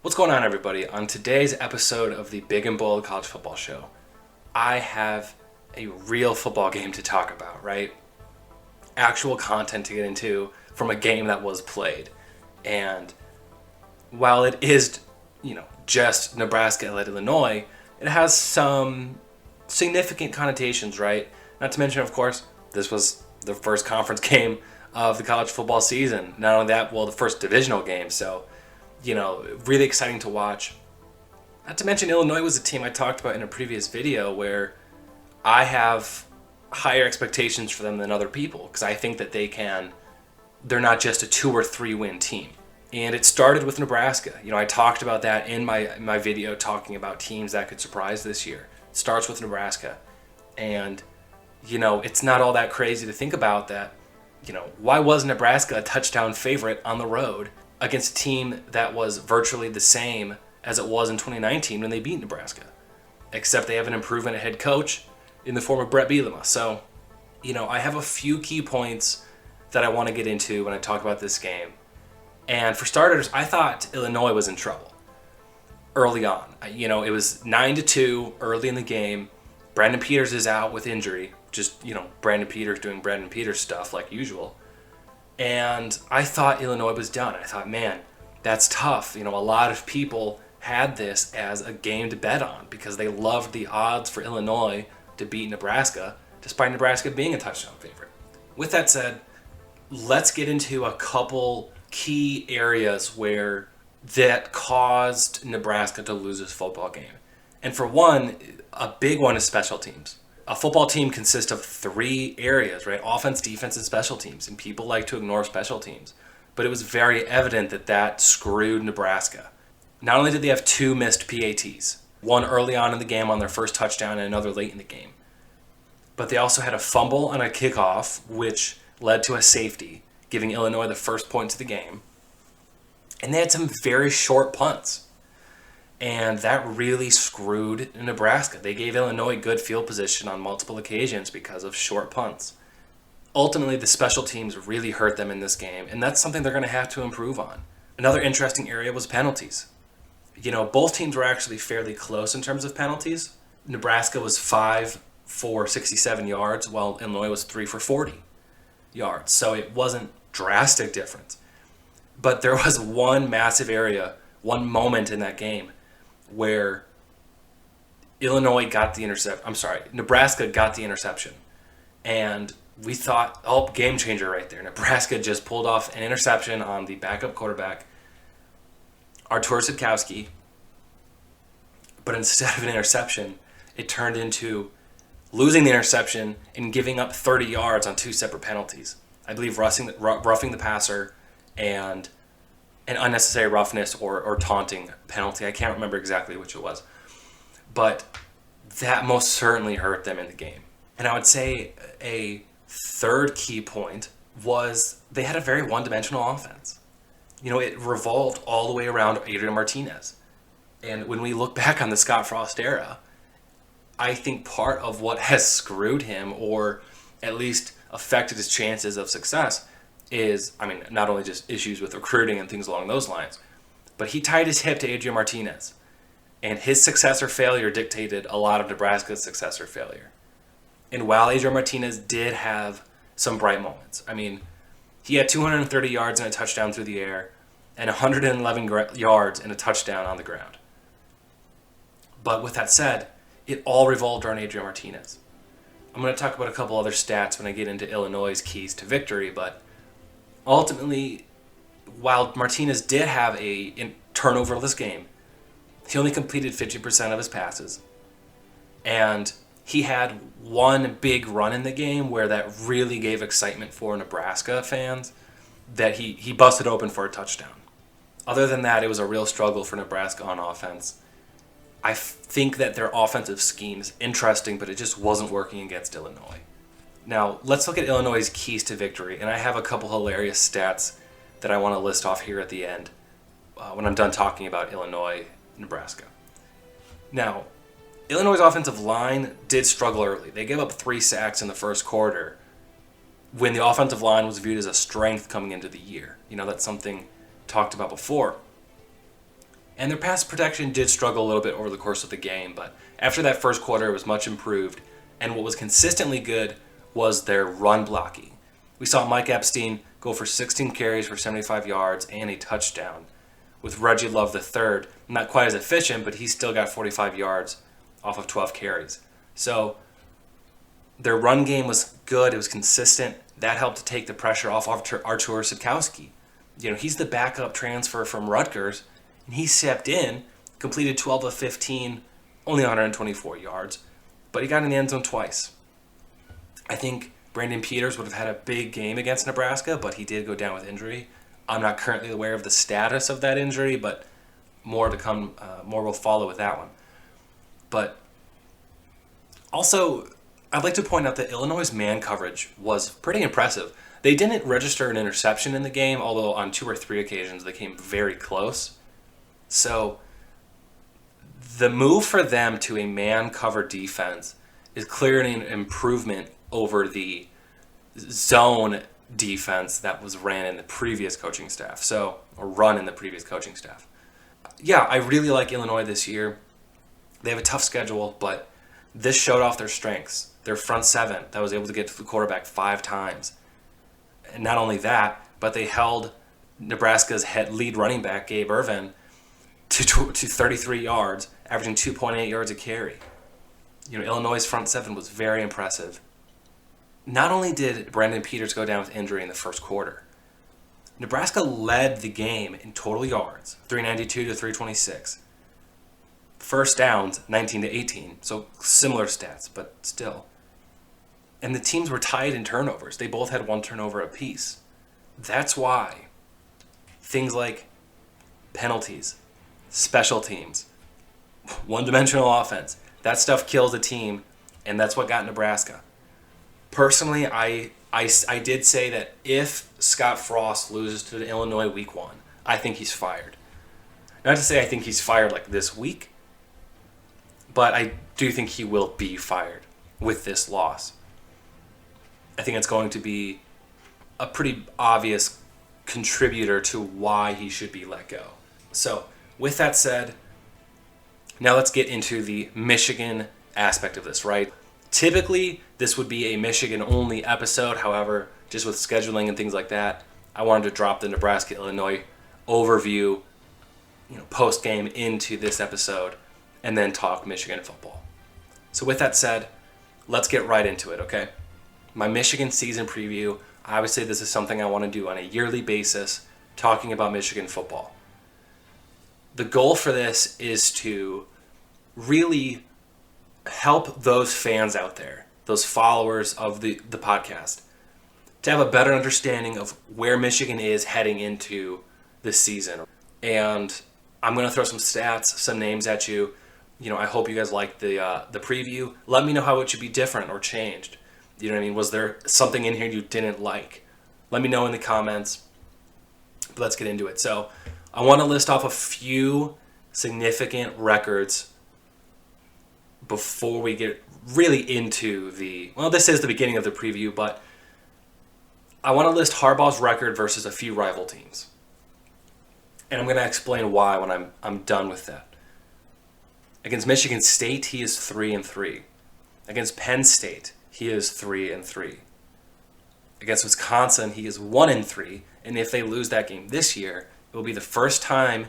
What's going on, everybody? On today's episode of the Big and Bold College Football Show, I have a real football game to talk about, right? Actual content to get into from a game that was played. And while it is, just Nebraska at Illinois, it has some significant connotations, right? Not to mention, of course, this was the first conference game of the college football season. Not only that, the first divisional game. So, really exciting to watch. Not to mention, Illinois was a team I talked about in a previous video where I have higher expectations for them than other people because I think that they're not just a 2 or 3 win team. And it started with Nebraska. I talked about that in my video talking about teams that could surprise this year. It starts with Nebraska. And, it's not all that crazy to think about that, why was Nebraska a touchdown favorite on the road against a team that was virtually the same as it was in 2019 when they beat Nebraska? Except they have an improvement at head coach in the form of Brett Bielema. So, I have a few key points that I want to get into when I talk about this game. And for starters, I thought Illinois was in trouble early on. It was 9-2 early in the game. Brandon Peters is out with injury. Just, Brandon Peters doing Brandon Peters stuff like usual. And I thought Illinois was done. I thought, man, that's tough. A lot of people had this as a game to bet on because they loved the odds for Illinois to beat Nebraska, despite Nebraska being a touchdown favorite. With that said, let's get into a couple key areas where that caused Nebraska to lose this football game. And for one, a big one is special teams. A football team consists of 3 areas, right? Offense, defense, and special teams. And people like to ignore special teams. But it was very evident that screwed Nebraska. Not only did they have 2 missed PATs, one early on in the game on their first touchdown and another late in the game, but they also had a fumble on a kickoff, which led to a safety, giving Illinois the first points of the game. And they had some very short punts. And that really screwed Nebraska. They gave Illinois good field position on multiple occasions because of short punts. Ultimately, the special teams really hurt them in this game, and that's something they're going to have to improve on. Another interesting area was penalties. Both teams were actually fairly close in terms of penalties. Nebraska was 5 for 67 yards, while Illinois was 3 for 40 yards. So it wasn't drastic difference. But there was one massive area, one moment in that game where Nebraska got the interception. And we thought, game changer right there. Nebraska just pulled off an interception on the backup quarterback, Artur Sitkowski. But instead of an interception, it turned into losing the interception and giving up 30 yards on 2 separate penalties. I believe roughing the passer and an unnecessary roughness or taunting penalty. I can't remember exactly which it was. But that most certainly hurt them in the game. And I would say a third key point was they had a very one-dimensional offense. It revolved all the way around Adrian Martinez. And when we look back on the Scott Frost era, I think part of what has screwed him, or at least affected his chances of success, is, not only just issues with recruiting and things along those lines, but he tied his hip to Adrian Martinez. And his success or failure dictated a lot of Nebraska's success or failure. And while Adrian Martinez did have some bright moments, he had 230 yards and a touchdown through the air and 111 yards and a touchdown on the ground. But with that said, it all revolved around Adrian Martinez. I'm going to talk about a couple other stats when I get into Illinois' keys to victory, but ultimately, while Martinez did have a turnover-less game, he only completed 50% of his passes. And he had one big run in the game where that really gave excitement for Nebraska fans, that he busted open for a touchdown. Other than that, it was a real struggle for Nebraska on offense. I think that their offensive scheme is interesting, but it just wasn't working against Illinois. Now, let's look at Illinois' keys to victory, and I have a couple hilarious stats that I want to list off here at the end when I'm done talking about Illinois, Nebraska. Now, Illinois' offensive line did struggle early. They gave up 3 sacks in the first quarter when the offensive line was viewed as a strength coming into the year. That's something talked about before. And their pass protection did struggle a little bit over the course of the game, but after that first quarter, it was much improved. And what was consistently good was their run blocking. We saw Mike Epstein go for 16 carries for 75 yards and a touchdown, with Reggie Love III not quite as efficient, but he still got 45 yards off of 12 carries. So their run game was good. It was consistent. That helped to take the pressure off Artur Sitkowski. He's the backup transfer from Rutgers, and he stepped in, completed 12 of 15, only 124 yards, but he got in the end zone twice. I think Brandon Peters would have had a big game against Nebraska, but he did go down with injury. I'm not currently aware of the status of that injury, but more to come. More will follow with that one. But also, I'd like to point out that Illinois' man coverage was pretty impressive. They didn't register an interception in the game, although on 2 or 3 occasions they came very close. So the move for them to a man-covered defense is clearly an improvement over the zone defense that was ran in the previous coaching staff. Or run in the previous coaching staff. Yeah, I really like Illinois this year. They have a tough schedule, but this showed off their strengths. Their front seven that was able to get to the quarterback 5 times. And not only that, but they held Nebraska's lead running back, Gabe Ervin, to 33 yards, averaging 2.8 yards a carry. Illinois' front seven was very impressive. Not only did Brandon Peters go down with injury in the first quarter, Nebraska led the game in total yards, 392 to 326. First downs, 19 to 18, so similar stats, but still. And the teams were tied in turnovers. They both had 1 turnover apiece. That's why things like penalties, special teams, one-dimensional offense, that stuff kills a team, and that's what got Nebraska. Personally, I did say that if Scott Frost loses to Illinois week 1, I think he's fired. Not to say I think he's fired like this week, but I do think he will be fired with this loss. I think it's going to be a pretty obvious contributor to why he should be let go. So, with that said, now let's get into the Michigan aspect of this, right? Typically, this would be a Michigan-only episode. However, just with scheduling and things like that, I wanted to drop the Nebraska-Illinois overview, post-game into this episode, and then talk Michigan football. So with that said, let's get right into it, okay? My Michigan season preview, obviously this is something I want to do on a yearly basis, talking about Michigan football. The goal for this is to really help those fans out there, those followers of the podcast, to have a better understanding of where Michigan is heading into this season. And I'm going to throw some stats, some names at you. I hope you guys liked the preview. Let me know how it should be different or changed. You know what I mean? Was there something in here you didn't like? Let me know in the comments. But let's get into it. So I want to list off a few significant records before we get really into this is the beginning of the preview, but I want to list Harbaugh's record versus a few rival teams. And I'm going to explain why when I'm done with that. Against Michigan State, he is 3-3. Against Penn State, he is 3-3. Against Wisconsin, he is 1-3. And if they lose that game this year, it will be the first time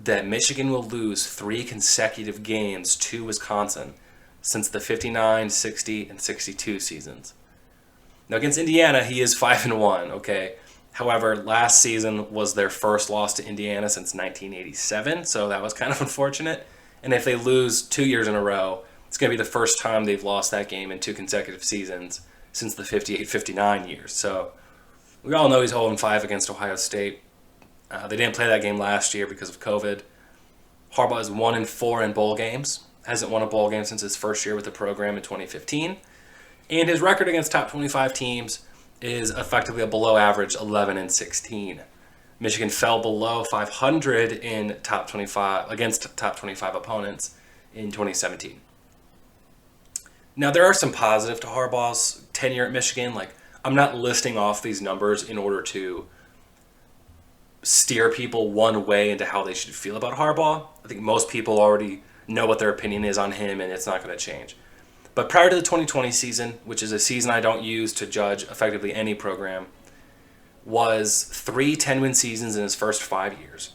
that Michigan will lose 3 consecutive games to Wisconsin since the 59, 60, and 62 seasons. Now against Indiana, he is 5-1, okay? However, last season was their first loss to Indiana since 1987, so that was kind of unfortunate. And if they lose 2 years in a row, it's going to be the first time they've lost that game in 2 consecutive seasons since the 58-59 years. So we all know he's 0-5 against Ohio State. They didn't play that game last year because of COVID. Harbaugh is 1-4 in bowl games. Hasn't won a bowl game since his first year with the program in 2015. And his record against top 25 teams is effectively a below average 11-16. Michigan fell below 500 in top 25 against top 25 opponents in 2017. Now there are some positive to Harbaugh's tenure at Michigan. I'm not listing off these numbers in order to steer people one way into how they should feel about Harbaugh. I think most people already know what their opinion is on him, and it's not going to change. But prior to the 2020 season, which is a season I don't use to judge effectively any program, was 3 10-win seasons in his first 5 years,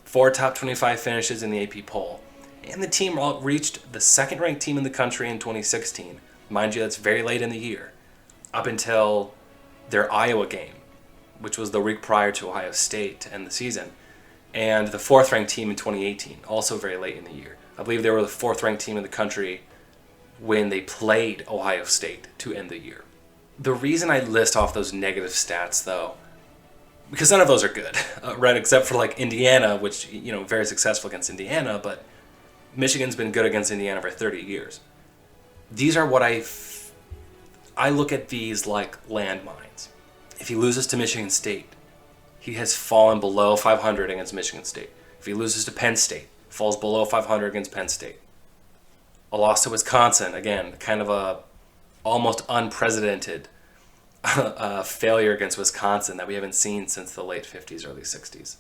4 top 25 finishes in the AP poll, and the team reached the second-ranked team in the country in 2016. Mind you, that's very late in the year, up until their Iowa game, which was the week prior to Ohio State to end the season, and the 4th-ranked team in 2018, also very late in the year. I believe they were the 4th-ranked team in the country when they played Ohio State to end the year. The reason I list off those negative stats, though, because none of those are good, right? Except for like Indiana, which, very successful against Indiana, but Michigan's been good against Indiana for 30 years. These are what I look at these like landmines. If he loses to Michigan State, he has fallen below 500 against Michigan State. If he loses to Penn State, falls below 500 against Penn State. A loss to Wisconsin, again, kind of a almost unprecedented failure against Wisconsin that we haven't seen since the late 50s, early 60s.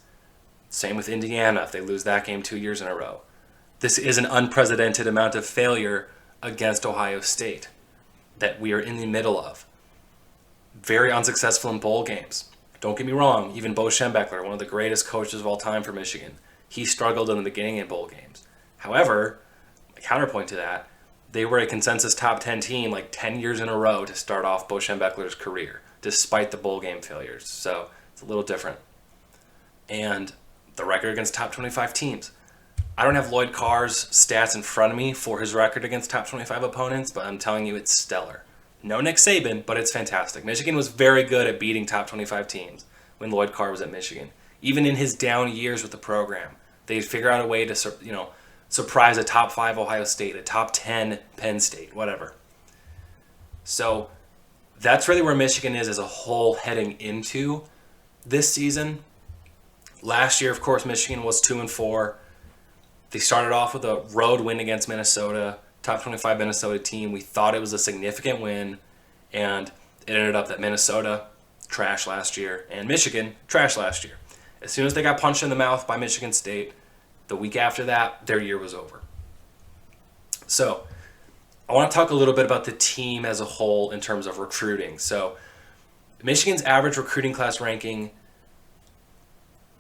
Same with Indiana if they lose that game 2 years in a row. This is an unprecedented amount of failure against Ohio State that we are in the middle of. Very unsuccessful in bowl games. Don't get me wrong, even Bo Schembechler, one of the greatest coaches of all time for Michigan, he struggled in the beginning in bowl games. However, counterpoint to that, they were a consensus top 10 team like 10 years in a row to start off Bo Schembechler's career, despite the bowl game failures. So it's a little different. And the record against top 25 teams. I don't have Lloyd Carr's stats in front of me for his record against top 25 opponents, but I'm telling you it's stellar. No Nick Saban, but it's fantastic. Michigan was very good at beating top 25 teams when Lloyd Carr was at Michigan. Even in his down years with the program, they'd figure out a way to, surprise a top 5 Ohio State, a top 10 Penn State, whatever. So that's really where Michigan is as a whole heading into this season. Last year, of course, Michigan was 2-4. They started off with a road win against Minnesota, top 25 Minnesota team. We thought it was a significant win, and it ended up that Minnesota trashed last year and Michigan trashed last year. As soon as they got punched in the mouth by Michigan State, the week after that, their year was over. So I want to talk a little bit about the team as a whole in terms of recruiting. So Michigan's average recruiting class ranking,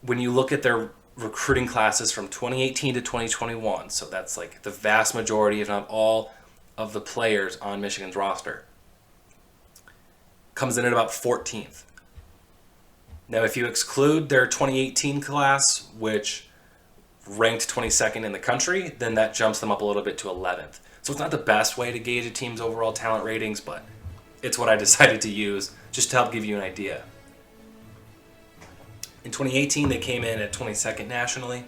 when you look at their recruiting classes from 2018 to 2021, so that's like the vast majority, if not all, of the players on Michigan's roster, comes in at about 14th. Now, if you exclude their 2018 class, which ranked 22nd in the country, then that jumps them up a little bit to 11th. So it's not the best way to gauge a team's overall talent ratings, but it's what I decided to use just to help give you an idea. In 2018, they came in at 22nd nationally.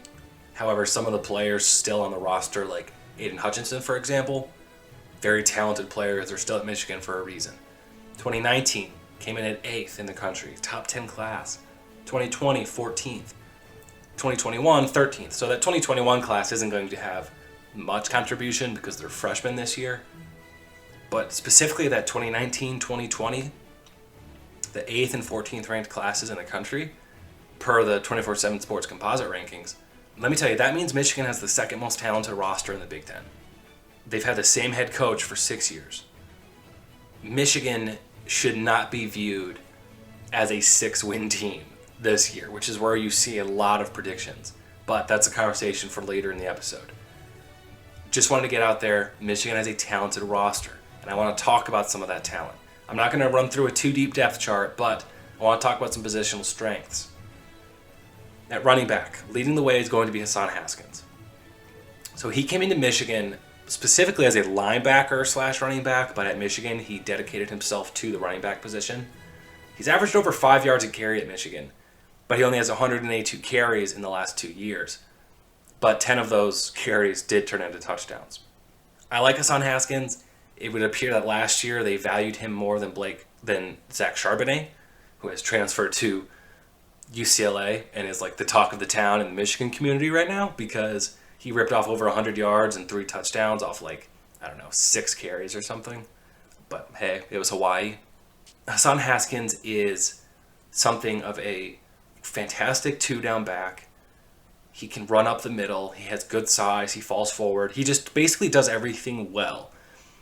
However, some of the players still on the roster, like Aiden Hutchinson, for example, very talented players, are still at Michigan for a reason. 2019 came in at 8th in the country, top 10 class. 2020, 14th. 2021, 13th. So that 2021 class isn't going to have much contribution because they're freshmen this year. But specifically that 2019, 2020, the 8th and 14th ranked classes in the country, per the 24/7 Sports Composite rankings, let me tell you, that means Michigan has the second most talented roster in the Big Ten. They've had the same head coach for 6 years. Michigan should not be viewed as a 6-win team this year, which is where you see a lot of predictions. But that's a conversation for later in the episode. Just wanted to get out there, Michigan has a talented roster, and I want to talk about some of that talent. I'm not going to run through a too deep depth chart, but I want to talk about some positional strengths. At running back, leading the way is going to be Hassan Haskins. So he came into Michigan specifically as a linebacker / running back, but at Michigan he dedicated himself to the running back position. He's averaged over 5 yards a carry at Michigan, but he only has 182 carries in the last 2 years. But 10 of those carries did turn into touchdowns. I like Hassan Haskins. It would appear that last year they valued him more than Zach Charbonnet, who has transferred to UCLA and is like the talk of the town in the Michigan community right now because he ripped off over 100 yards and 3 touchdowns off 6 carries or something. But hey, it was Hawaii. Hassan Haskins is something of a fantastic two-down back. He can run up the middle. He has good size. He falls forward. He just basically does everything well.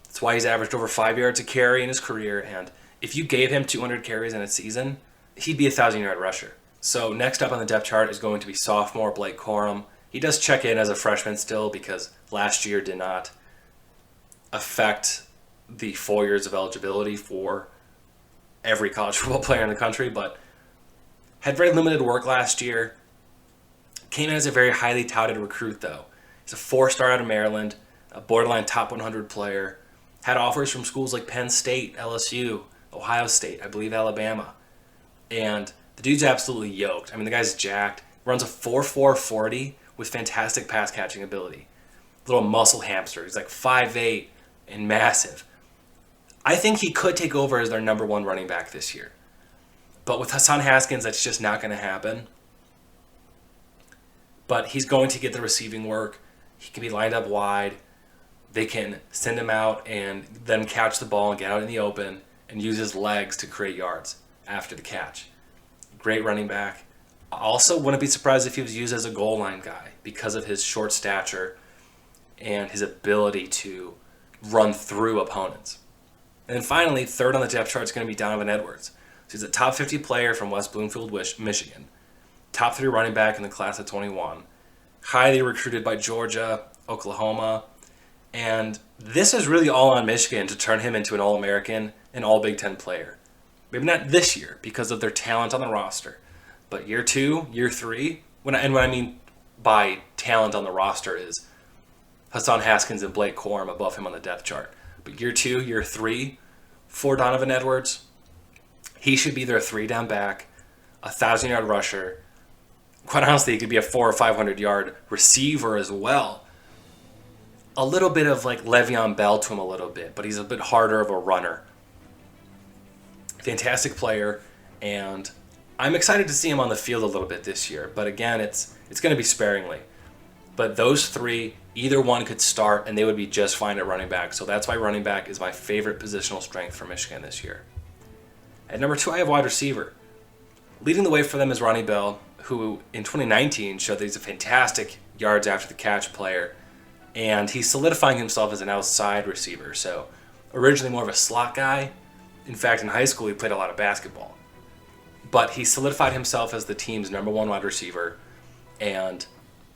That's why he's averaged over 5 yards a carry in his career. And if you gave him 200 carries in a season, he'd be a 1,000-yard rusher. So next up on the depth chart is going to be sophomore Blake Corum. He does check in as a freshman still because last year did not affect the 4 years of eligibility for every college football player in the country, but had very limited work last year. Came in as a very highly touted recruit, though. He's a 4-star out of Maryland, a borderline top 100 player. Had offers from schools like Penn State, LSU, Ohio State, I believe Alabama. And the dude's absolutely yoked. I mean, the guy's jacked. Runs a 4.4 40 with fantastic pass catching ability. Little muscle hamster. He's like 5'8" and massive. I think he could take over as their number one running back this year. But with Hassan Haskins, that's just not going to happen. But he's going to get the receiving work. He can be lined up wide. They can send him out and then catch the ball and get out in the open and use his legs to create yards after the catch. Great running back. I also wouldn't be surprised if he was used as a goal line guy because of his short stature and his ability to run through opponents. And then finally, third on the depth chart is going to be Donovan Edwards. So he's a top 50 player from West Bloomfield, Michigan. Top 3 running back in the class of 21. Highly recruited by Georgia, Oklahoma. And this is really all on Michigan to turn him into an All-American and All-Big Ten player. Maybe not this year because of their talent on the roster. But year 2, year 3, what I mean by talent on the roster is Hassan Haskins and Blake Corum above him on the depth chart. But year 2, year 3, for Donovan Edwards, he should be their 3-down back, a 1,000-yard rusher. Quite honestly, he could be a 400 or 500-yard receiver as well. A little bit of like Le'Veon Bell to him a little bit, but he's a bit harder of a runner. Fantastic player, and I'm excited to see him on the field a little bit this year. But again, it's going to be sparingly. But those 3, either one could start, and they would be just fine at running back. So that's why running back is my favorite positional strength for Michigan this year. At number 2, I have wide receiver. Leading the way for them is Ronnie Bell, who in 2019 showed that he's a fantastic yards after the catch player, and he's solidifying himself as an outside receiver. So originally more of a slot guy. In fact, in high school he played a lot of basketball. But he solidified himself as the team's number 1 wide receiver, and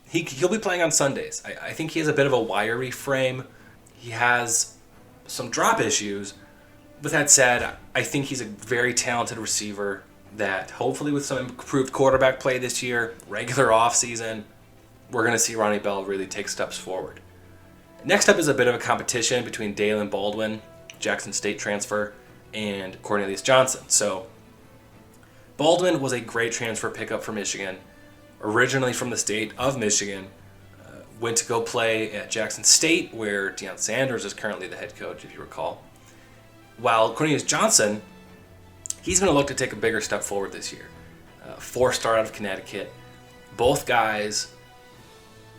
he'll be playing on Sundays. I think he has a bit of a wiry frame. He has some drop issues. With that said, I think he's a very talented receiver that hopefully with some improved quarterback play this year, regular offseason, we're going to see Ronnie Bell really take steps forward. Next up is a bit of a competition between Dalen Baldwin, Jackson State transfer, and Cornelius Johnson. So Baldwin was a great transfer pickup for Michigan, originally from the state of Michigan, went to go play at Jackson State, where Deion Sanders is currently the head coach, if you recall. While Cornelius Johnson, he's going to look to take a bigger step forward this year. 4-star out of Connecticut. Both guys,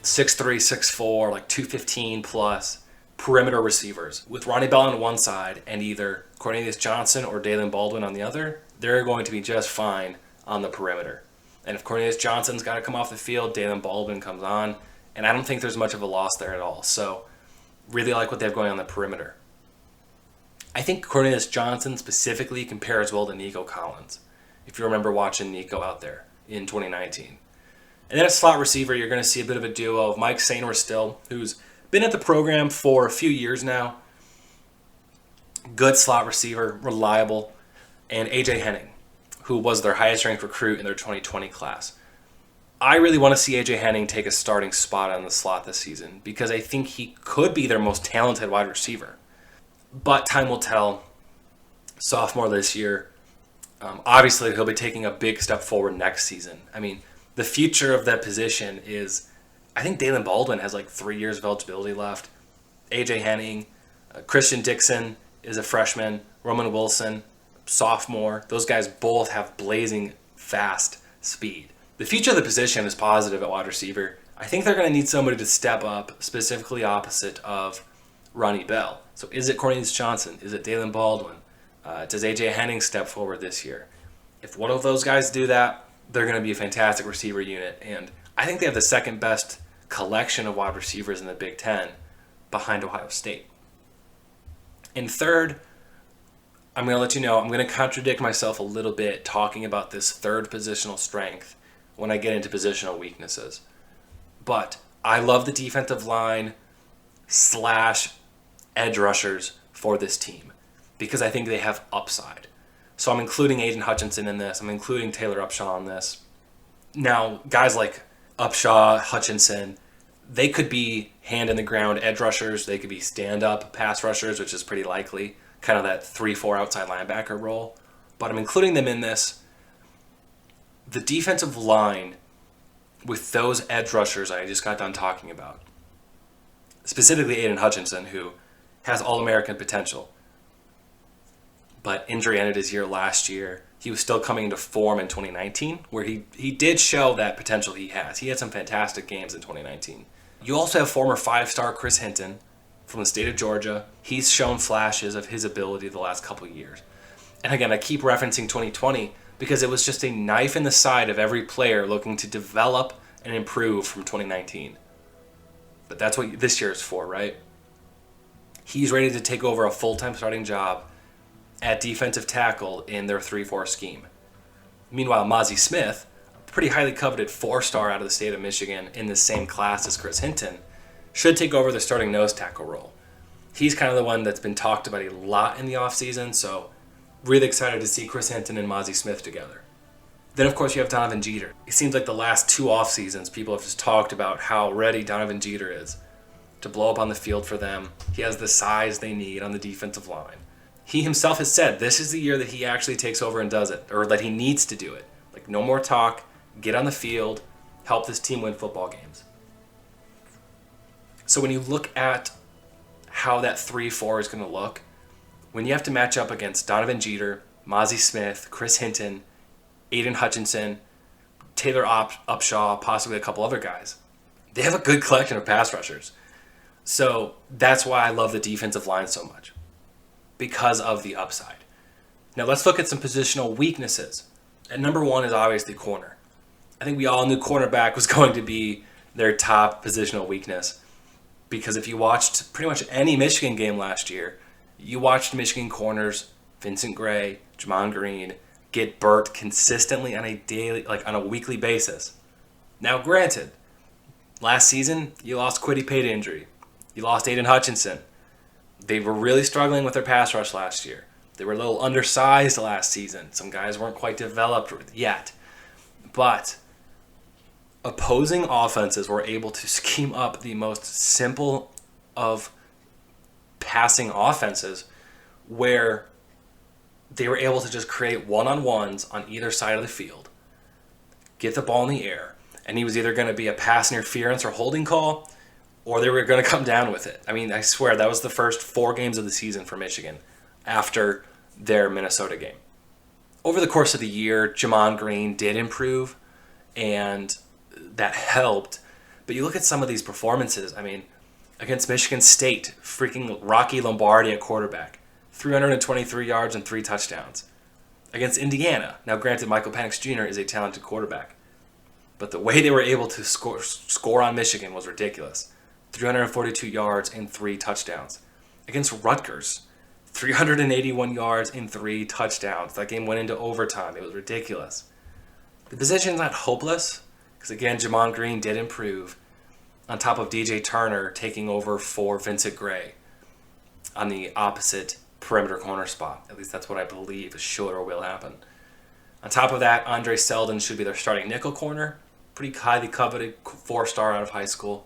6'3", 6'4", like 215 plus, perimeter receivers. With Ronnie Bell on one side and either Cornelius Johnson or Dalen Baldwin on the other, they're going to be just fine on the perimeter. And if Cornelius Johnson's got to come off the field, Dalen Baldwin comes on, and I don't think there's much of a loss there at all. So really like what they have going on the perimeter. I think Cornelius Johnson specifically compares well to Nico Collins, if you remember watching Nico out there in 2019. And then at slot receiver, you're going to see a bit of a duo of Mike Sainor still, who's been at the program for a few years now. Good slot receiver, reliable. And AJ Henning, who was their highest ranked recruit in their 2020 class. I really want to see AJ Henning take a starting spot on the slot this season because I think he could be their most talented wide receiver. But time will tell. Sophomore this year. Obviously, he'll be taking a big step forward next season. I mean, the future of that position is, I think Dalen Baldwin has like 3 years of eligibility left. AJ Henning, Christian Dixon is a freshman. Roman Wilson, sophomore. Those guys both have blazing fast speed. The future of the position is positive at wide receiver. I think they're going to need somebody to step up, specifically opposite of Ronnie Bell. So is it Cornelius Johnson? Is it Dalen Baldwin? Does AJ Henning step forward this year? If one of those guys do that, they're going to be a fantastic receiver unit. And I think they have the second best collection of wide receivers in the Big Ten behind Ohio State. And third, I'm going to let you know, I'm going to contradict myself a little bit talking about this third positional strength when I get into positional weaknesses. But I love the defensive line / edge rushers for this team because I think they have upside. So I'm including Aiden Hutchinson in this. I'm including Taylor Upshaw in this. Now, guys like Upshaw, Hutchinson, they could be hand-in-the-ground edge rushers. They could be stand-up pass rushers, which is pretty likely, kind of that 3-4 outside linebacker role. But I'm including them in this. The defensive line with those edge rushers I just got done talking about, specifically Aiden Hutchinson, who has All-American potential, but injury ended his year last year. He was still coming into form in 2019, where he did show that potential he has. He had some fantastic games in 2019. You also have former 5-star Chris Hinton from the state of Georgia. He's shown flashes of his ability the last couple of years. And again, I keep referencing 2020 because it was just a knife in the side of every player looking to develop and improve from 2019. But that's what this year is for, right? He's ready to take over a full-time starting job at defensive tackle in their 3-4 scheme. Meanwhile, Mozzie Smith, a pretty highly coveted 4-star out of the state of Michigan in the same class as Chris Hinton, should take over the starting nose tackle role. He's kind of the one that's been talked about a lot in the offseason, so really excited to see Chris Hinton and Mozzie Smith together. Then, of course, you have Donovan Jeter. It seems like the last 2 off seasons, people have just talked about how ready Donovan Jeter is to blow up on the field for them. He has the size they need on the defensive line. He himself has said this is the year that he actually takes over and does it, or that he needs to do it. Like, no more talk, get on the field, help this team win football games. So when you look at how that 3-4 is going to look, when you have to match up against Donovan Jeter, Mozzie Smith, Chris Hinton, Aiden Hutchinson, Taylor Upshaw, possibly a couple other guys, they have a good collection of pass rushers. So that's why I love the defensive line so much, because of the upside. Now let's look at some positional weaknesses. And number 1 is obviously corner. I think we all knew cornerback was going to be their top positional weakness, because if you watched pretty much any Michigan game last year, you watched Michigan corners, Vincent Gray, Jamon Green, get burnt consistently on a weekly basis. Now granted, last season you lost Kwity Paye to injury. You lost Aiden Hutchinson. They were really struggling with their pass rush last year. They were a little undersized last season. Some guys weren't quite developed yet. But opposing offenses were able to scheme up the most simple of passing offenses where they were able to just create one-on-ones on either side of the field, get the ball in the air, and he was either going to be a pass interference or holding call, or they were going to come down with it. I mean, I swear, that was the first 4 games of the season for Michigan after their Minnesota game. Over the course of the year, Jamon Green did improve, and that helped. But you look at some of these performances, I mean, against Michigan State, freaking Rocky Lombardi at quarterback, 323 yards and 3 touchdowns. Against Indiana, now granted Michael Penix Jr. is a talented quarterback, but the way they were able to score on Michigan was ridiculous. 342 yards and 3 touchdowns. Against Rutgers, 381 yards and 3 touchdowns. That game went into overtime. It was ridiculous. The position's not hopeless, because again, Jamon Green did improve, on top of DJ Turner taking over for Vincent Gray on the opposite perimeter corner spot. At least that's what I believe should or will happen. On top of that, Andre Selden should be their starting nickel corner. Pretty highly coveted 4-star out of high school.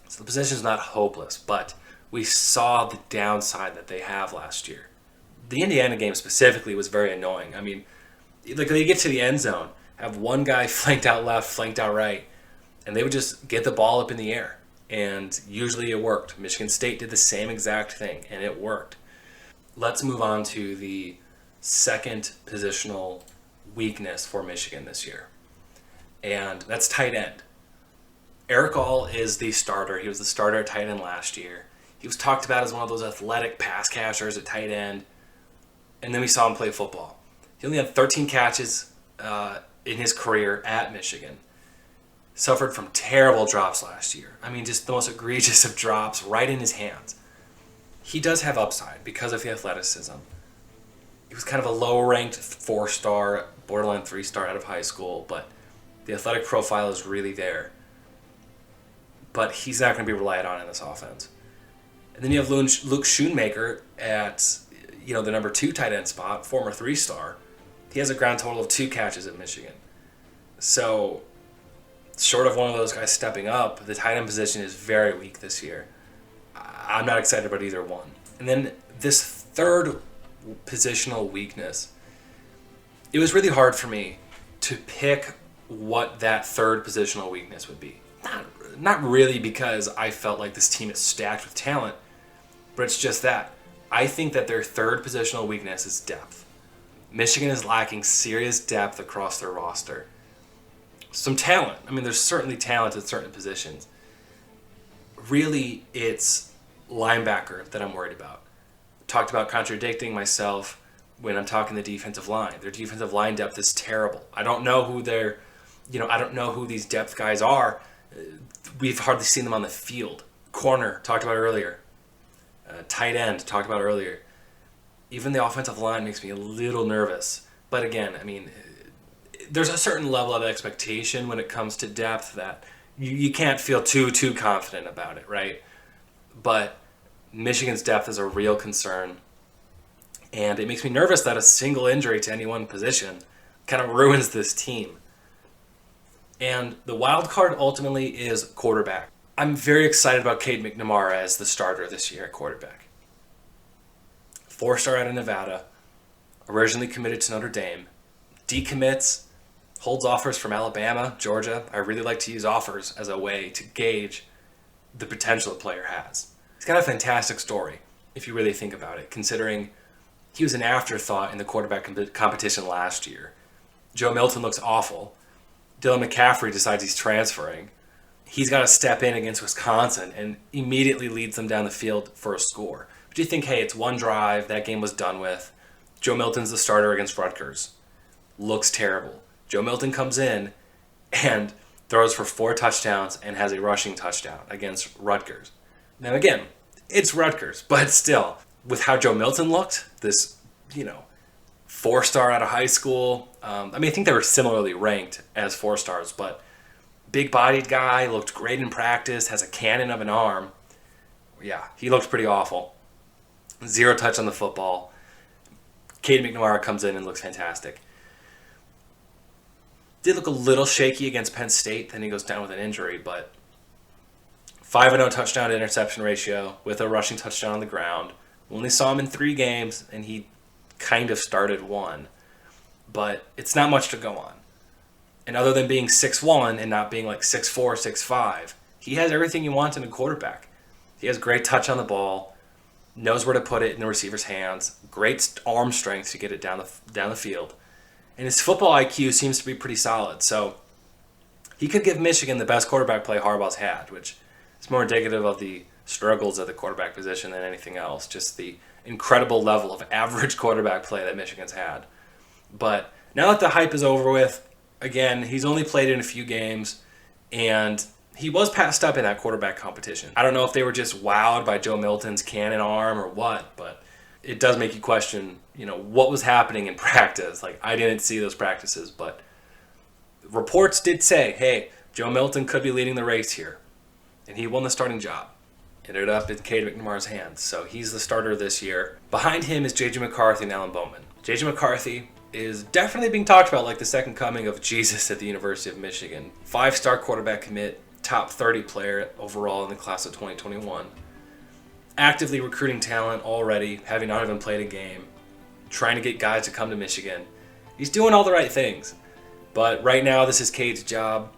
So the position's not hopeless, but we saw the downside that they have last year. The Indiana game specifically was very annoying. I mean, like they get to the end zone, have one guy flanked out left, flanked out right, and they would just get the ball up in the air. And usually it worked. Michigan State did the same exact thing, and it worked. Let's move on to the second positional weakness for Michigan this year, and that's tight end. Eric All is the starter. He was the starter at tight end last year. He was talked about as one of those athletic pass catchers at tight end, and then we saw him play football. He only had 13 catches in his career at Michigan. Suffered from terrible drops last year. I mean, just the most egregious of drops right in his hands. He does have upside because of the athleticism. He was kind of a low-ranked 4-star, borderline 3-star out of high school, but the athletic profile is really there. But he's not going to be relied on in this offense. And then you have Luke Schoonmaker at, the number 2 tight end spot, former 3-star. He has a grand total of 2 catches at Michigan. So, short of one of those guys stepping up, the tight end position is very weak this year. I'm not excited about either one. And then this third positional weakness, it was really hard for me to pick what that third positional weakness would be. Not really because I felt like this team is stacked with talent, but it's just that. I think that their third positional weakness is depth. Michigan is lacking serious depth across their roster. Some talent. I mean, there's certainly talent at certain positions. Really, it's linebacker that I'm worried about. Talked about contradicting myself when I'm talking the defensive line. Their defensive line depth is terrible. I don't know who I don't know who these depth guys are. We've hardly seen them on the field. Corner, talked about earlier. Tight end, talked about earlier. Even the offensive line makes me a little nervous. But again, I mean, there's a certain level of expectation when it comes to depth that you can't feel too confident about it, right? But Michigan's depth is a real concern. And it makes me nervous that a single injury to any one position kind of ruins this team. And the wild card ultimately is quarterback. I'm very excited about Cade McNamara as the starter this year at quarterback. 4-star out of Nevada, originally committed to Notre Dame, decommits, holds offers from Alabama, Georgia. I really like to use offers as a way to gauge the potential a player has. He's got a fantastic story, if you really think about it, considering he was an afterthought in the quarterback competition last year. Joe Milton looks awful. Dylan McCaffrey decides he's transferring. He's got to step in against Wisconsin and immediately leads them down the field for a score. But you think, hey, it's one drive, that game was done with. Joe Milton's the starter against Rutgers. Looks terrible. Joe Milton comes in and throws for 4 touchdowns and has a rushing touchdown against Rutgers. Now again, it's Rutgers, but still, with how Joe Milton looked, this, 4-star out of high school. I think they were similarly ranked as 4-stars, but big-bodied guy, looked great in practice, has a cannon of an arm. Yeah, he looked pretty awful. 0 touch on the football. Cade McNamara comes in and looks fantastic. Did look a little shaky against Penn State, then he goes down with an injury, but 5-0 touchdown to interception ratio with a rushing touchdown on the ground. We only saw him in 3 games, and he kind of started 1. But it's not much to go on. And other than being 6'1" and not being like 6'4", 6'5", he has everything you want in a quarterback. He has great touch on the ball, knows where to put it in the receiver's hands, great arm strength to get it down the field. And his football IQ seems to be pretty solid. So he could give Michigan the best quarterback play Harbaugh's had, which is more indicative of the struggles at the quarterback position than anything else. Just the incredible level of average quarterback play that Michigan's had. But now that the hype is over with, again, he's only played in a few games, and he was passed up in that quarterback competition. I don't know if they were just wowed by Joe Milton's cannon arm or what, but it does make you question, what was happening in practice. Like, I didn't see those practices, but reports did say, hey, Joe Milton could be leading the race here, and he won the starting job. Ended up in Cade McNamara's hands, so he's the starter this year. Behind him is J.J. McCarthy and Alan Bowman. J.J. McCarthy is definitely being talked about like the second coming of Jesus at the University of Michigan. 5-star quarterback commit, top 30 player overall in the class of 2021. Actively recruiting talent already, having not even played a game. Trying to get guys to come to Michigan. He's doing all the right things. But right now, this is Cade's job.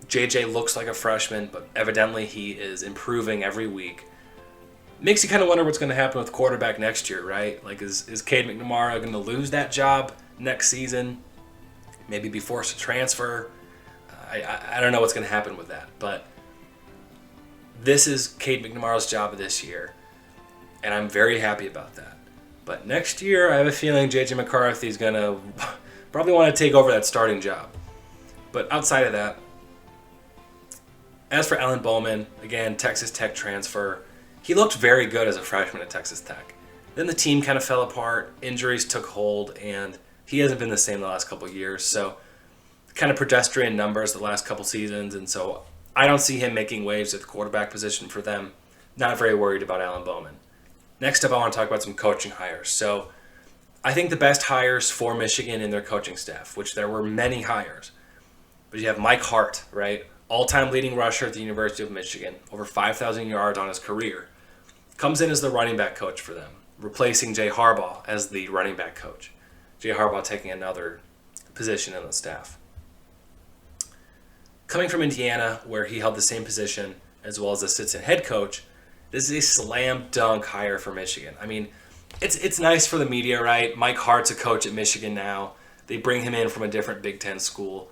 JJ looks like a freshman, but evidently he is improving every week. Makes you kind of wonder what's going to happen with quarterback next year, right? Like, is Cade McNamara going to lose that job next season? Maybe be forced to transfer? I don't know what's going to happen with that. But this is Cade McNamara's job this year, and I'm very happy about that. But next year, I have a feeling J.J. McCarthy is going to probably want to take over that starting job. But outside of that, as for Alan Bowman, again, Texas Tech transfer, he looked very good as a freshman at Texas Tech. Then the team kind of fell apart, injuries took hold, and he hasn't been the same the last couple of years. So kind of pedestrian numbers the last couple seasons, and so I don't see him making waves at the quarterback position for them. Not very worried about Alan Bowman. Next up, I want to talk about some coaching hires. So I think the best hires for Michigan in their coaching staff, which there were many hires, but you have Mike Hart, right? All-time leading rusher at the University of Michigan, over 5,000 yards on his career. Comes in as the running back coach for them, replacing Jay Harbaugh as the running back coach. Jay Harbaugh taking another position in the staff. Coming from Indiana, where he held the same position as well as assistant head coach, this is a slam dunk hire for Michigan. I mean, it's nice for the media, right? Mike Hart's a coach at Michigan now. They bring him in from a different Big Ten school.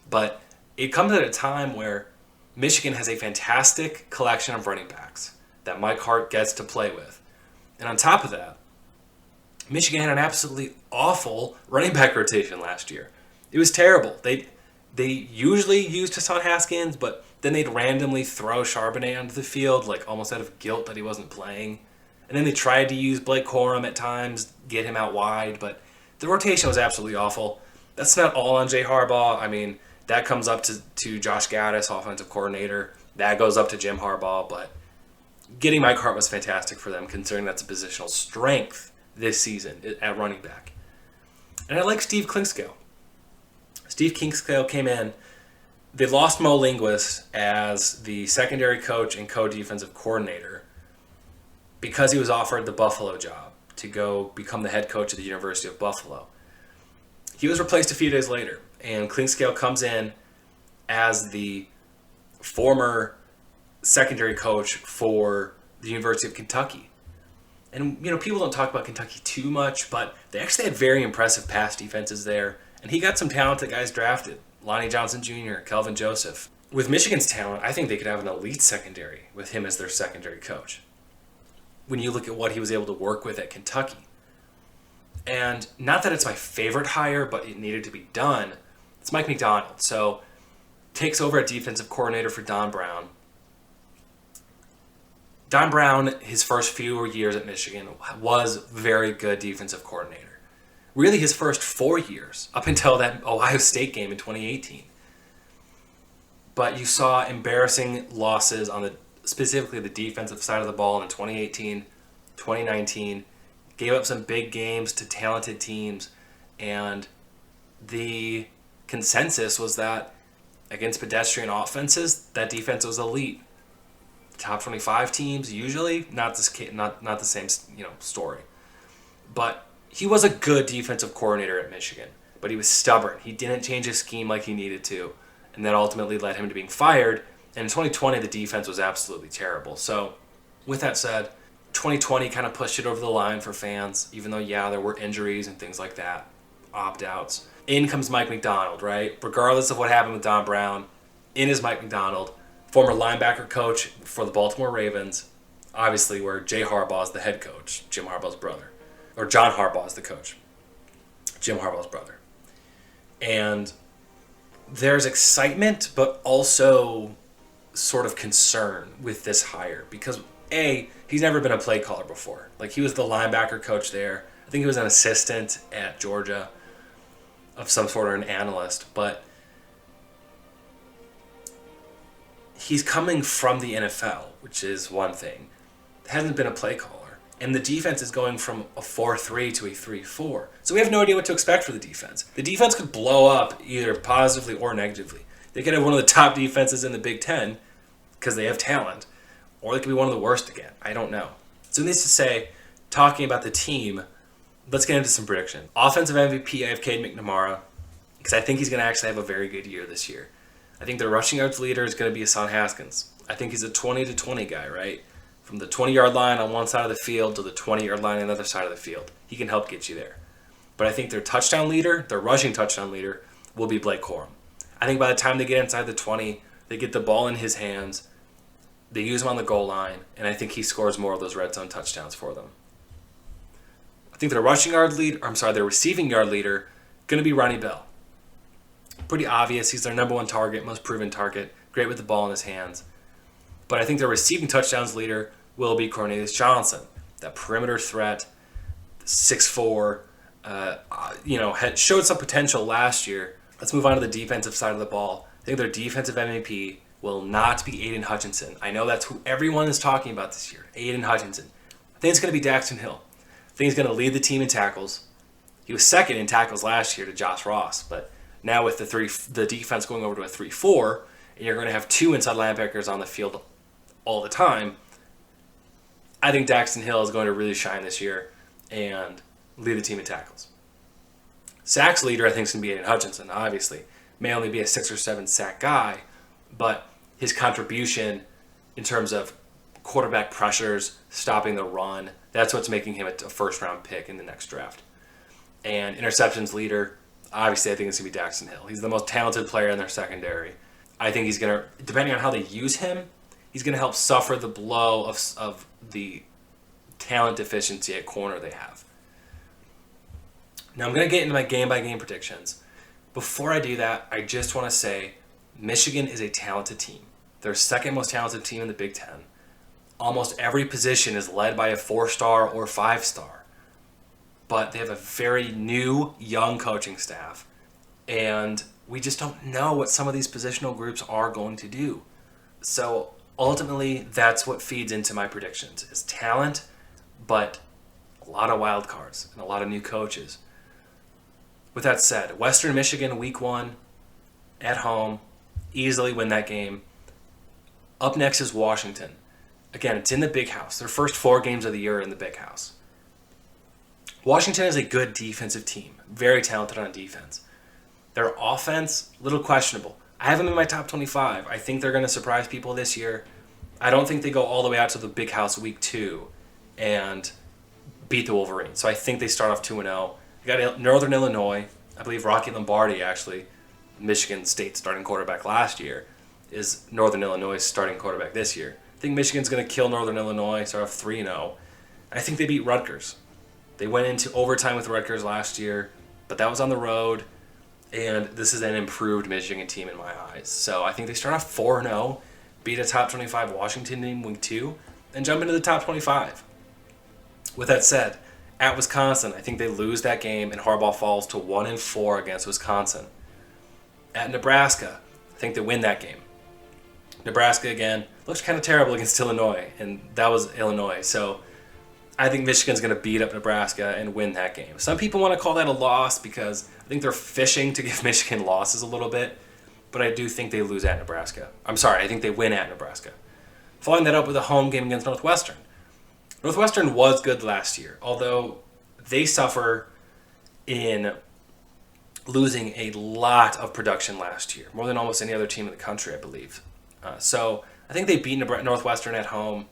But it comes at a time where Michigan has a fantastic collection of running backs that Mike Hart gets to play with. And on top of that, Michigan had an absolutely awful running back rotation last year. It was terrible. They usually used Hassan Haskins, but then they'd randomly throw Charbonnet onto the field, like almost out of guilt that he wasn't playing. And then they tried to use Blake Corum at times, get him out wide, but the rotation was absolutely awful. That's not all on Jay Harbaugh. I mean, that comes up to Josh Gaddis, offensive coordinator. That goes up to Jim Harbaugh, but getting Mike Hart was fantastic for them, considering that's a positional strength this season at running back. And I like Steve Clinkscale. Steve Clinkscale came in. They lost Mo Linguist as the secondary coach and co-defensive coordinator because he was offered the Buffalo job to go become the head coach at the University of Buffalo. He was replaced a few days later, and Clinkscale comes in as the former secondary coach for the University of Kentucky. And, people don't talk about Kentucky too much, but they actually had very impressive pass defenses there. And he got some talented guys drafted. Lonnie Johnson Jr., Kelvin Joseph. With Michigan's talent, I think they could have an elite secondary with him as their secondary coach. When you look at what he was able to work with at Kentucky. And not that it's my favorite hire, but it needed to be done. It's Mike McDonald. So, takes over at defensive coordinator for Don Brown. Don Brown, his first few years at Michigan, was very good defensive coordinator. Really his first 4 years, up until that Ohio State game in 2018. But you saw embarrassing losses on specifically the defensive side of the ball in 2018, 2019. Gave up some big games to talented teams, and the consensus was that against pedestrian offenses, that defense was elite. Top 25 teams usually not the same story, but he was a good defensive coordinator at Michigan, but he was stubborn. He didn't change his scheme like he needed to, and that ultimately led him to being fired. And in 2020, the defense was absolutely terrible. So, with that said, 2020 kind of pushed it over the line for fans, even though, there were injuries and things like that, opt-outs. In comes Mike McDonald, right? Regardless of what happened with Don Brown, in is Mike McDonald, former linebacker coach for the Baltimore Ravens, obviously where Jay Harbaugh is the head coach, Jim Harbaugh's brother. Or John Harbaugh is the coach, Jim Harbaugh's brother. And there's excitement, but also sort of concern with this hire. Because, A, he's never been a play caller before. Like, he was the linebacker coach there. I think he was an assistant at Georgia of some sort, or an analyst. But he's coming from the NFL, which is one thing. Hasn't been a play caller. And the defense is going from a 4-3 to a 3-4. So we have no idea what to expect for the defense. The defense could blow up either positively or negatively. They could have one of the top defenses in the Big Ten because they have talent. Or they could be one of the worst again. I don't know. So needless to say, talking about the team, let's get into some prediction. Offensive MVP, I have Cade McNamara because I think he's going to actually have a very good year this year. I think their rushing yards leader is going to be Hassan Haskins. I think he's a 20-20 guy, right? From the 20-yard line on one side of the field to the 20-yard line on the other side of the field. He can help get you there. But I think their touchdown leader, their rushing touchdown leader, will be Blake Corum. I think by the time they get inside the 20, they get the ball in his hands, they use him on the goal line, and I think he scores more of those red zone touchdowns for them. I think their receiving yard leader, going to be Ronnie Bell. pretty obvious. He's their number one target, most proven target, great with the ball in his hands. But I think their receiving touchdowns leader will be Cornelius Johnson, that perimeter threat, 6'4", had showed some potential last year. Let's move on to the defensive side of the ball. I think their defensive MVP will not be Aiden Hutchinson. I know that's who everyone is talking about this year, Aiden Hutchinson. I think it's going to be Daxton Hill. I think he's going to lead the team in tackles. He was second in tackles last year to Josh Ross, but now with the defense going over to a 3-4, and you're going to have two inside linebackers on the field all the time, I think Daxton Hill is going to really shine this year and lead the team in tackles. Sacks leader, I think, is going to be Aiden Hutchinson, obviously. May only be a 6 or 7 sack guy, but his contribution in terms of quarterback pressures, stopping the run, that's what's making him a first-round pick in the next draft. And interceptions leader, obviously, I think it's going to be Daxton Hill. He's the most talented player in their secondary. I think he's going to, depending on how they use him, he's going to help suffer the blow of the talent deficiency at corner they have. Now I'm going to get into my game-by-game predictions. Before I do that, I just want to say Michigan is a talented team. They're second most talented team in the Big Ten. Almost every position is led by a 4-star or 5-star. But they have a very new, young coaching staff. And we just don't know what some of these positional groups are going to do. So ultimately, that's what feeds into my predictions, is talent, but a lot of wild cards and a lot of new coaches. With that said, Western Michigan, week 1, at home, easily win that game. Up next is Washington. Again, it's in the Big House. Their first 4 games of the year are in the Big House. Washington is a good defensive team, very talented on defense. Their offense, a little questionable. I have them in my top 25. I think they're going to surprise people this year. I don't think they go all the way out to the Big House week 2 and beat the Wolverines. So I think they start off 2-0. They got Northern Illinois. I believe Rocky Lombardi, actually, Michigan State starting quarterback last year, is Northern Illinois' starting quarterback this year. I think Michigan's going to kill Northern Illinois, start off 3-0. I think they beat Rutgers. They went into overtime with Rutgers last year, but that was on the road, and this is an improved Michigan team in my eyes. So I think they start off 4-0, beat a top 25 Washington team week 2, and jump into the top 25. With that said, at Wisconsin, I think they lose that game, and Harbaugh falls to 1-4 against Wisconsin. At Nebraska, I think they win that game. Nebraska, again, looks kind of terrible against Illinois, and that was Illinois. So I think Michigan's going to beat up Nebraska and win that game. Some people want to call that a loss because I think they're fishing to give Michigan losses a little bit, but I do think they lose at Nebraska. I think they win at Nebraska. Following that up with a home game against Northwestern. Northwestern was good last year, although they suffer in losing a lot of production last year, more than almost any other team in the country, I believe. So I think they beat Northwestern at home.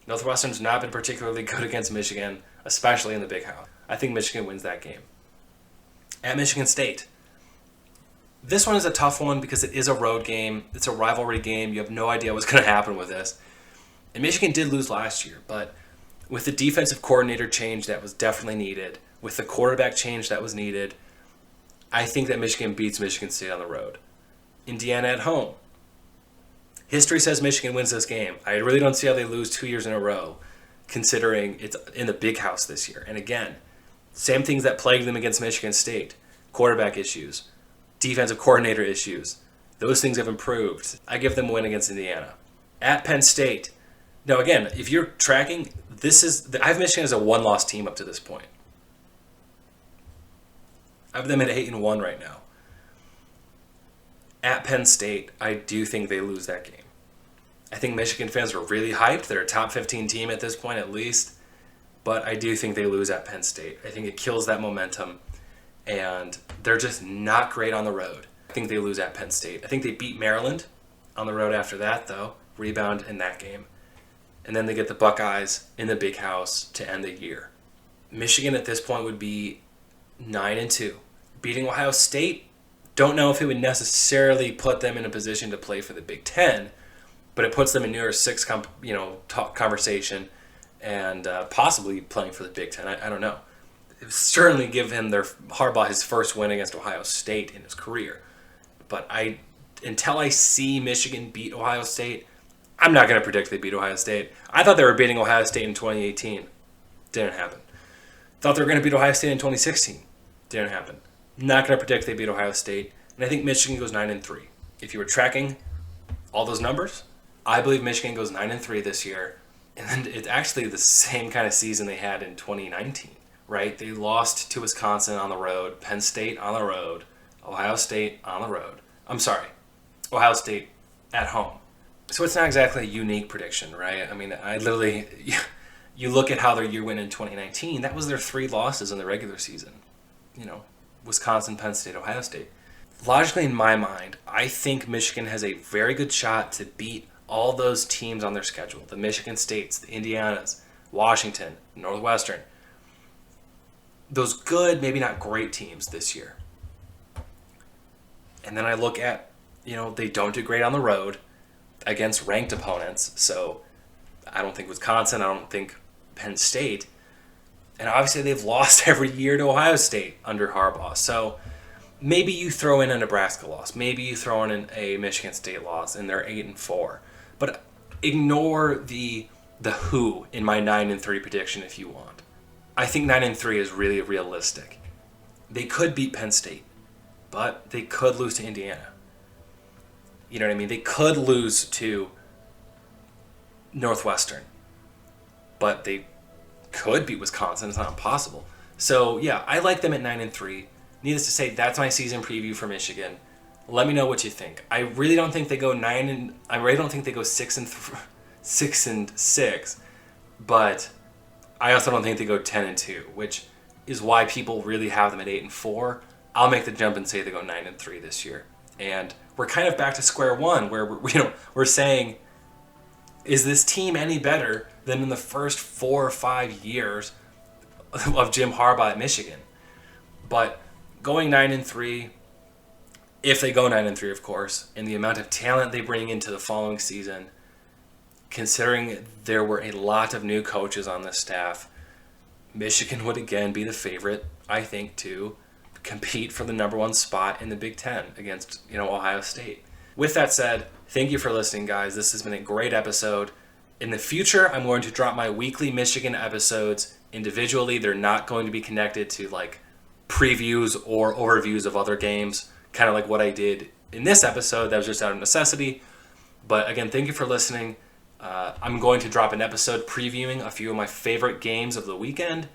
Northwestern's not been particularly good against Michigan, especially in the Big House. I think Michigan wins that game. At Michigan State. This one is a tough one because it is a road game. It's a rivalry game. You have no idea what's going to happen with this. And Michigan did lose last year, but with the defensive coordinator change that was definitely needed, with the quarterback change that was needed, I think that Michigan beats Michigan State on the road. Indiana at home. History says Michigan wins this game. I really don't see how they lose 2 years in a row, considering it's in the Big House this year. And again, same things that plagued them against Michigan State. Quarterback issues, defensive coordinator issues. Those things have improved. I give them a win against Indiana. At Penn State. Now again, if you're tracking, I have Michigan as a 1-loss team up to this point. I have them at 8-1 right now. At Penn State, I do think they lose that game. I think Michigan fans are really hyped. They're a top 15 team at this point at least. But I do think they lose at Penn State. I think it kills that momentum. And they're just not great on the road. I think they lose at Penn State. I think they beat Maryland on the road after that, though. Rebound in that game. And then they get the Buckeyes in the Big House to end the year. Michigan at this point would be 9-2. Beating Ohio State, don't know if it would necessarily put them in a position to play for the Big Ten, but it puts them in New Year's Six conversation and possibly playing for the Big Ten. I don't know. It would certainly give Harbaugh his first win against Ohio State in his career. But until I see Michigan beat Ohio State, I'm not going to predict they beat Ohio State. I thought they were beating Ohio State in 2018. Didn't happen. Thought they were going to beat Ohio State in 2016. Didn't happen. Not going to predict they beat Ohio State. And I think Michigan goes 9-3. If you were tracking all those numbers, I believe Michigan goes 9-3 this year. And it's actually the same kind of season they had in 2019, right? They lost to Wisconsin on the road, Penn State on the road, Ohio State on the road. I'm sorry, Ohio State at home. So it's not exactly a unique prediction, right? I mean, you look at how their year went in 2019, that was their 3 losses in the regular season. Wisconsin, Penn State, Ohio State. Logically, in my mind, I think Michigan has a very good shot to beat all those teams on their schedule. The Michigan States, the Indianas, Washington, Northwestern. Those good, maybe not great teams this year. And then I look at, they don't do great on the road against ranked opponents. So I don't think Wisconsin, I don't think Penn State. And obviously they've lost every year to Ohio State under Harbaugh. So maybe you throw in a Nebraska loss. Maybe you throw in a Michigan State loss and they're 8-4. But ignore the who in my 9-3 prediction if you want. I think 9-3 is really realistic. They could beat Penn State, but they could lose to Indiana. You know what I mean? They could lose to Northwestern, but they could beat Wisconsin. It's not impossible. So yeah, I like them at 9-3. Needless to say, that's my season preview for Michigan. Let me know what you think. I really don't think they go 6-6, but I also don't think they go 10-2, which is why people really have them at 8-4. I'll make the jump and say they go 9-3 this year, and we're kind of back to square one, where we're saying, is this team any better than in the first 4 or 5 years of Jim Harbaugh at Michigan? But going 9-3, if they go 9-3, of course, and the amount of talent they bring into the following season, considering there were a lot of new coaches on this staff, Michigan would again be the favorite, I think, to compete for the number 1 spot in the Big Ten against, Ohio State. With that said, thank you for listening, guys. This has been a great episode. In the future, I'm going to drop my weekly Michigan episodes individually. They're not going to be connected to previews or overviews of other games, kind of like what I did in this episode. That was just out of necessity. But again, thank you for listening. I'm going to drop an episode previewing a few of my favorite games of the weekend.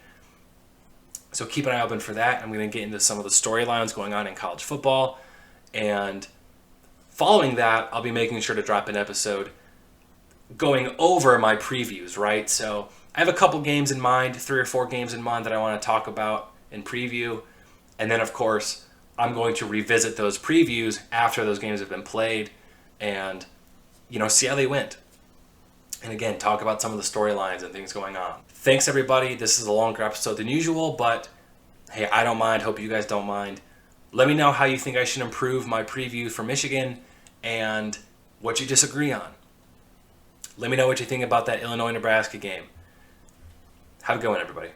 So keep an eye open for that. I'm going to get into some of the storylines going on in college football. And following that, I'll be making sure to drop an episode going over my previews, right? So I have a couple games in mind, 3 or 4 games in mind that I want to talk about and preview. And then, of course, I'm going to revisit those previews after those games have been played and, see how they went. And again, talk about some of the storylines and things going on. Thanks, everybody. This is a longer episode than usual, but hey, I don't mind. Hope you guys don't mind. Let me know how you think I should improve my preview for Michigan and what you disagree on. Let me know what you think about that Illinois-Nebraska game. Have a good one, everybody.